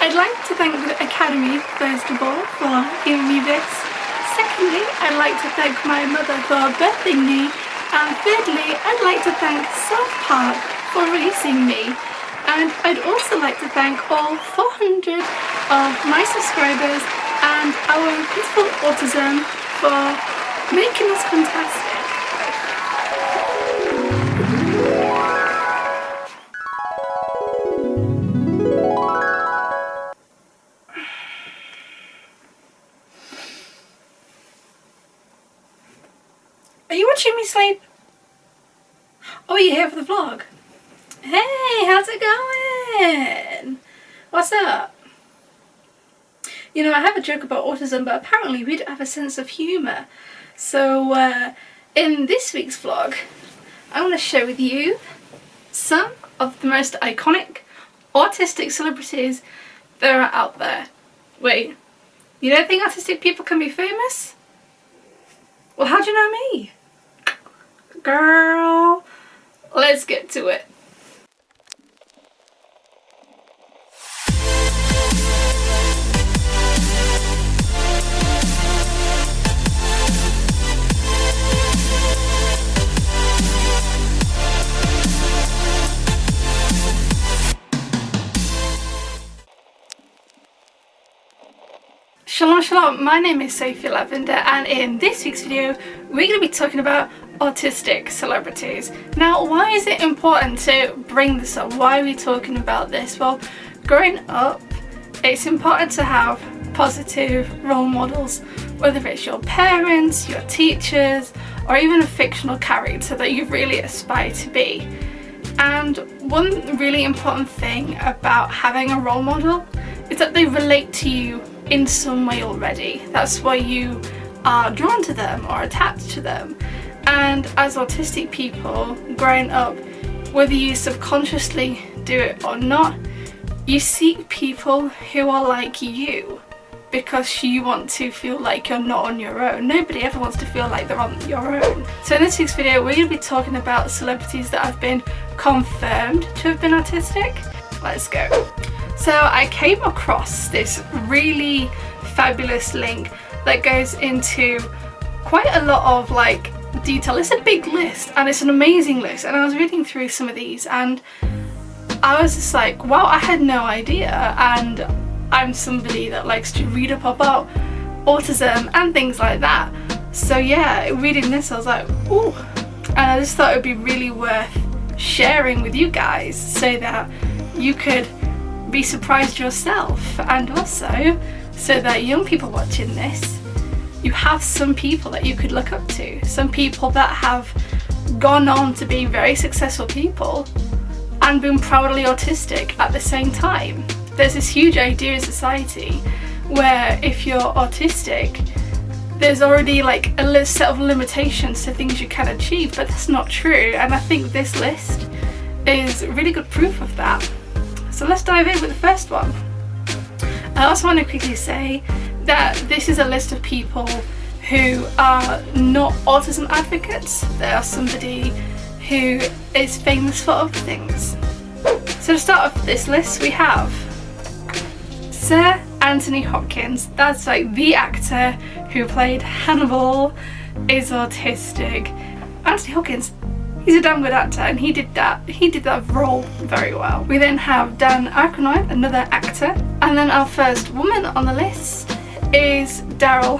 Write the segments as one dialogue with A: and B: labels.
A: I'd like to thank the Academy, first of all, for giving me this. Secondly, I'd like to thank my mother for birthing me. And thirdly, I'd like to thank South Park for releasing me. And I'd also like to thank all 400 of my subscribers and our beautiful autism for making us fantastic. Are you watching me sleep? Oh, you're here for the vlog? Hey, how's it going? What's up? You know, I have a joke about autism, but apparently we don't have a sense of humour. So, in this week's vlog, I want to share with you some of the most iconic autistic celebrities that are out there. Wait, you don't think autistic people can be famous? Well, how do you know me? Girl, let's get to it. Shalom, shalom, my name is Sophie Lavender, and in this week's video we're going to be talking about autistic celebrities. Now, why is it important to bring this up? Why are we talking about this? Well, growing up, it's important to have positive role models, whether it's your parents, your teachers, or even a fictional character that you really aspire to be. And one really important thing about having a role model is that they relate to you in some way already. That's why you are drawn to them or attached to them. And as autistic people growing up, whether you subconsciously do it or not, you seek people who are like you because you want to feel like you're not on your own. Nobody ever wants to feel like they're on your own. So in this week's video we're going to be talking about celebrities that have been confirmed to have been autistic. Let's go. So I came across this really fabulous link that goes into quite a lot of like detail. It's a big list and it's an amazing list, and I was reading through some of these and I was just like, wow, I had no idea. And I'm somebody that likes to read up about autism and things like that. So yeah, reading this I was like, ooh, and I just thought it would be really worth sharing with you guys so that you could be surprised yourself, and also so that young people watching this, you have some people that you could look up to, some people that have gone on to be very successful people and been proudly autistic at the same time. There's this huge idea in society where if you're autistic there's already like a set of limitations to things you can achieve, but that's not true, and I think this list is really good proof of that. So let's dive in with the first one. I also want to quickly say that this is a list of people who are not autism advocates. They are somebody who is famous for other things. So to start off this list we have Sir Anthony Hopkins. That's like the actor who played Hannibal, is autistic. Anthony Hopkins, he's a damn good actor, and he did that role very well. We then have Dan Aykroyd, another actor, and then our first woman on the list is DARYL,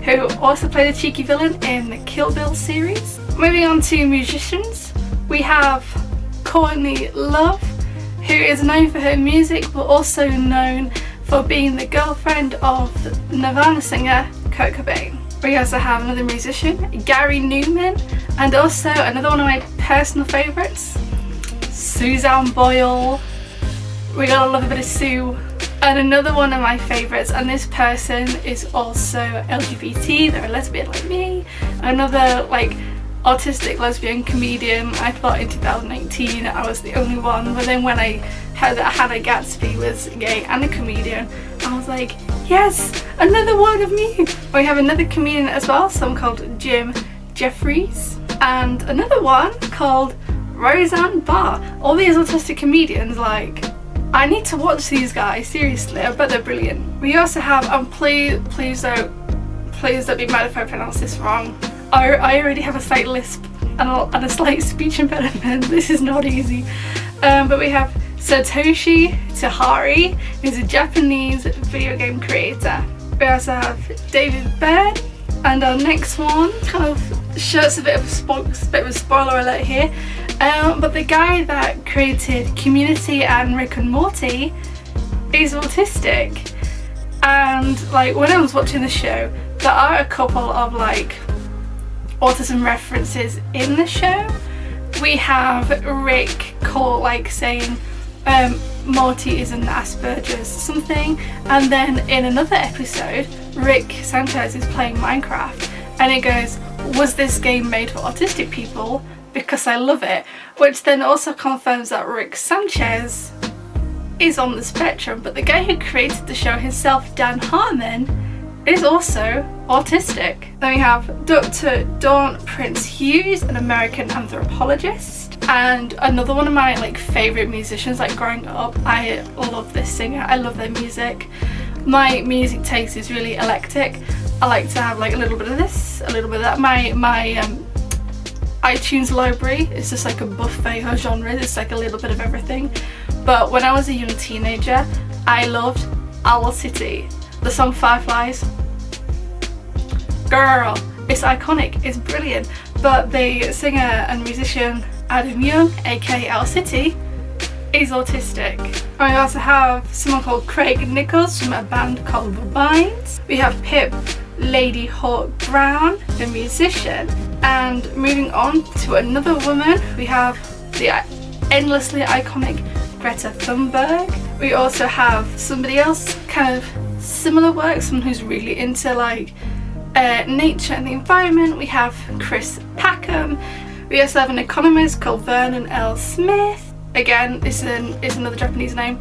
A: who also played a cheeky villain in the Kill Bill series. Moving on to musicians, we have Courtney Love, who is known for her music but also known for being the girlfriend of Nirvana singer Kurt Cobain. We also have another musician, Gary Newman, and also another one of my personal favourites, Susan Boyle. We gotta love a bit of Sue. And another one of my favourites, and this person is also LGBT, they're a lesbian like me. Another like autistic lesbian comedian. I thought in 2019 I was the only one, but then when I heard that Hannah GADSBY was gay and a comedian, I was like, yes, another one of me. We have another comedian as well, someone called Jim Jeffries, and another one called ROSEANNE. All these autistic comedians, like, I need to watch these guys, seriously, I bet they're brilliant. We also have, and please don't be mad if I pronounce this wrong. I already have a slight lisp and a slight speech impediment. This is not easy. But we have Satoshi Tajiri, who's a Japanese video game creator. We also have David Bird, and our next one kind of shows a bit of a spoiler alert here. But the guy that created Community and Rick and Morty is autistic. And like when I was watching the show, there are a couple of like autism references in the show. We have Rick saying Morty is an Asperger's something, and then in another episode Rick Sanchez is playing Minecraft and it goes, was this game made for autistic people? Because I love it, which then also confirms that Rick Sanchez is on the spectrum, but the guy who created the show himself, Dan Harmon, is also autistic. Then we have Dr. Dawn Prince-Hughes, an American anthropologist, and another one of my like favourite musicians. Like growing up, I love this singer, I love their music. My music taste is really eclectic. I like to have like a little bit of this, a little bit of that. My iTunes library is just like a buffet of genres, it's like a little bit of everything. But when I was a young teenager, I loved Owl City. The song Fireflies, girl, it's iconic, it's brilliant. But the singer and musician Adam Young, aka Owl City, is autistic. And we also have someone called Craig Nichols from a band called The Vines. We have Pip LADYHAWKE Brown, the musician. And moving on to another woman, we have the endlessly iconic Greta Thunberg. We also have somebody else, kind of similar work, someone who's really into like nature and the environment. We have Chris Packham. We also have an economist called Vernon L. Smith. Again, this is another Japanese name.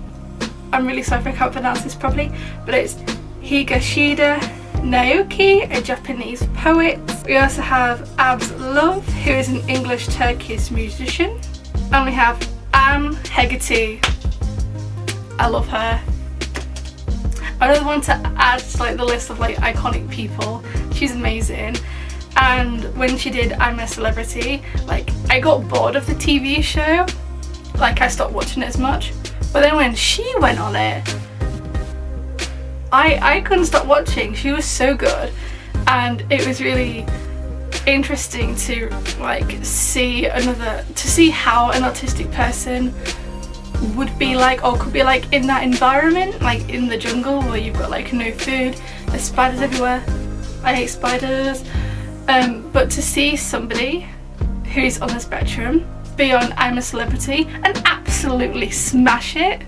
A: I'm really sorry if I can't pronounce this properly, but it's Higashida Naoki, a Japanese poet. We also have Abs Love, who is an English Turkish musician. And we have Anne Hegerty. I love her. I really want to add to like the list of like iconic people. She's amazing. And when she did I'm a Celebrity, like I got bored of the TV show. Like I stopped watching it as much. But then when she went on it, I couldn't stop watching. She was so good, and it was really interesting to like see how an autistic person would be like, or could be like in that environment, like in the jungle where you've got like no food, there's spiders everywhere. I hate spiders. But to see somebody who's on the spectrum be on I'm a Celebrity and absolutely smash it,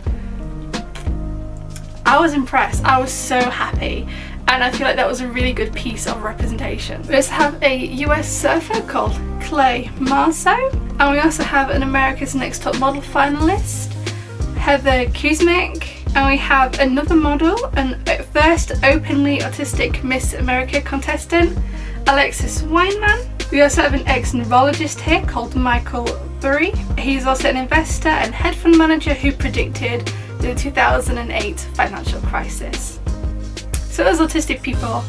A: I was impressed. I was so happy, and I feel like that was a really good piece of representation. We also have a US surfer called Clay Marceau, and we also have an America's Next Top Model finalist, Heather KUZMICH, and we have another model, and first openly autistic Miss America contestant, Alexis Weinman. We also have an ex-neurologist here called Michael Burry. He's also an investor and hedge fund manager who predicted the 2008 financial crisis. So as autistic people,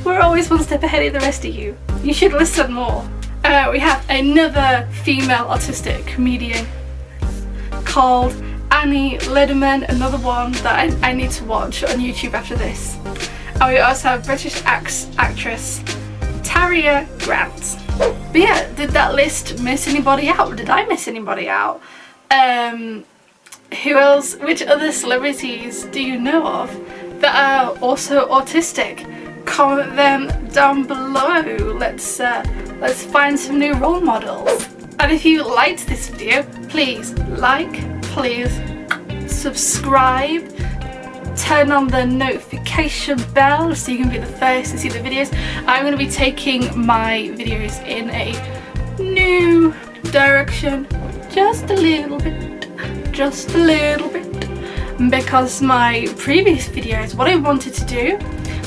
A: we're always one step ahead of the rest of you. You should listen more. We have another female autistic comedian called Annie Lederman, another one that I need to watch on YouTube after this. And we also have British actress Taria Grant. But yeah, did that list miss anybody out? Did I miss anybody out? Who else? Which other celebrities do you know of that are also autistic? Comment them down below. Let's find some new role models. And if you liked this video, please like, please subscribe, turn on the notification bell so you can be the first to see the videos. I'm going to be taking my videos in a new direction, just a little bit, because my previous videos, what I wanted to do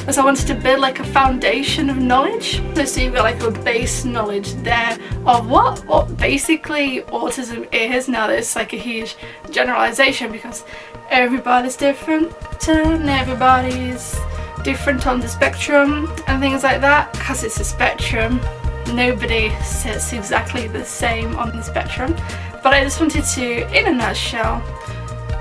A: was I wanted to build like a foundation of knowledge, so you've got like a base knowledge there of what basically autism is. Now there's like a huge generalization because everybody's different and everybody's different on the spectrum and things like that, because it's a spectrum. Nobody sits exactly the same on the spectrum. But I just wanted to, in a nutshell,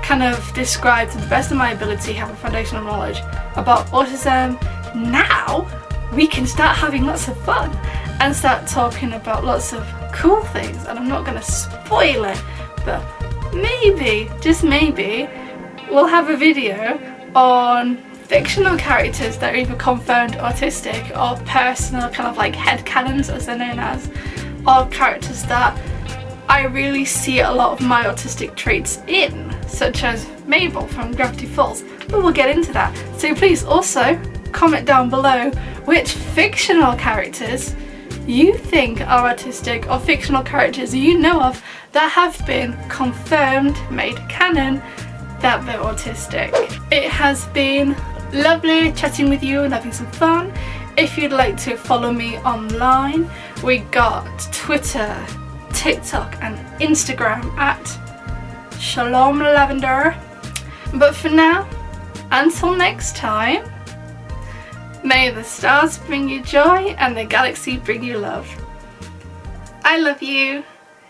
A: kind of describe to the best of my ability, have a foundational knowledge about autism. Now we can start having lots of fun and start talking about lots of cool things, and I'm not going to spoil it, but maybe, just maybe, we'll have a video on fictional characters that are either confirmed autistic or personal kind of like headcanons, as they're known as, or characters that I really see a lot of my autistic traits in, such as Mabel from Gravity Falls, but we'll get into that. So please also comment down below which fictional characters you think are autistic, or fictional characters you know of that have been confirmed, made canon, that they're autistic. It has been lovely chatting with you and having some fun. If you'd like to follow me online, we got Twitter, TikTok and Instagram at Shalom Lavender. But for now, until next time, may the stars bring you joy and the galaxy bring you love. I love you.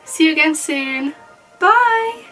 A: See you again soon. Bye.